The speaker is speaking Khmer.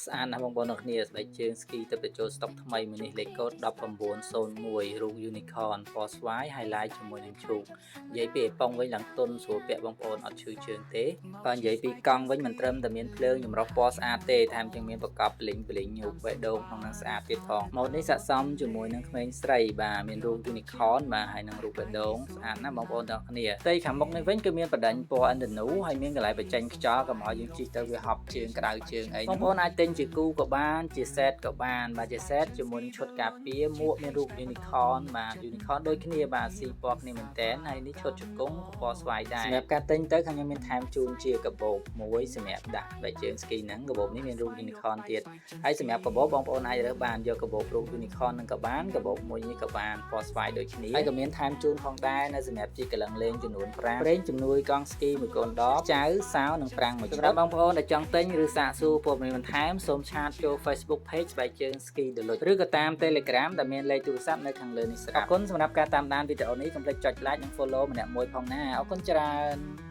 ស្អាតណាស់បងប្អូនអ្នកគ្នាស្បែកជើងស្គីទៅបញ្ចូលស្តុកថ្មីមួយនេះលេខកូដ1901រូប unicorn ពណ៌ស្វាយ highlight ជាមួយនឹងឈូកនិយាយពីអេប៉ុងវិញឡើងទុនស្រួលពាក់បងប្អូនអត់ឈឺជើងទេបើនិយាយពីកង់វិញមិនត្រឹមតែមានភ្លើងចម្រុះពណ៌ស្អាតទេថែមទាំងមានប្រកបលីងរូបបេះដូងក្នុងនឹងស្អាតទៀតផងម៉ូដនេះស័ក្តិសមជាមួយនឹងក្មេងស្រីបាទមានរូប unicorn បាទហើយនឹងរូបបេះដូងស្អាតណាស់បងប្អូនទាំងគ្នាផ្ទៃខាងមុខនេះវិញគឺមានបដិញពណ៌ឥណ្ឌានូហើយមានកន្លែងបញ្ចេញខ្យល់កុំឲ្យយើងជិះទៅវាហប់ជើងក្តៅជើងអីបងប្អូនអាចទិញជាគូក៏បានជា set ក៏បានបាទជា set ជាមួយនឹងឈុតការពារមួកមានរូប unicorn បាទ unicorn ដូចគ្នាបាទស៊ីពណ៌គ្នាមែនតើហើយនេះឈុតជង្គង់ពណ៌ស្វាយដែរសម្រាប់ការទិញទៅខាងខ្ញុំមានថែមជូនជាកាបូបមួយសម្រាប់ដាក់បែកជើងស្គីហ្នឹងកាបូបនេះមានរូប unicorn ទៀតហើយសម្រាប់កាបូបបងប្អូនអាចរើសបានយកកាបូបរូប unicorn នឹងក៏បានកាបូបមួយនេះក៏បានពណ៌ស្វាយដូចគ្នាហើយក៏មានថែមជូនផងដែរនៅសម្រាប់ជីកឡើងលេងចំនួន5ប្រេងជំនួយកង់ស្គីមួយកូនដបចៅសៅនិងប្រាំងមួយសម្រាប់បងប្អូនដែលចង់ទិញឬសាកសួរព័ត៌មានបន្ថែមសូមឆាតចូល Facebook page ស្បែកជើង Ski Deluxe ឬក៏តាម Telegram ដែលមានលេខទូរស័ព្ទនៅខាងលើនេះស្រាប់អរគុណសម្រាប់ការតាមដានវីដេអូនេះកុំភ្លេចចុច like និង follow ម្នាក់មួយផងណាអរគុណច្រើន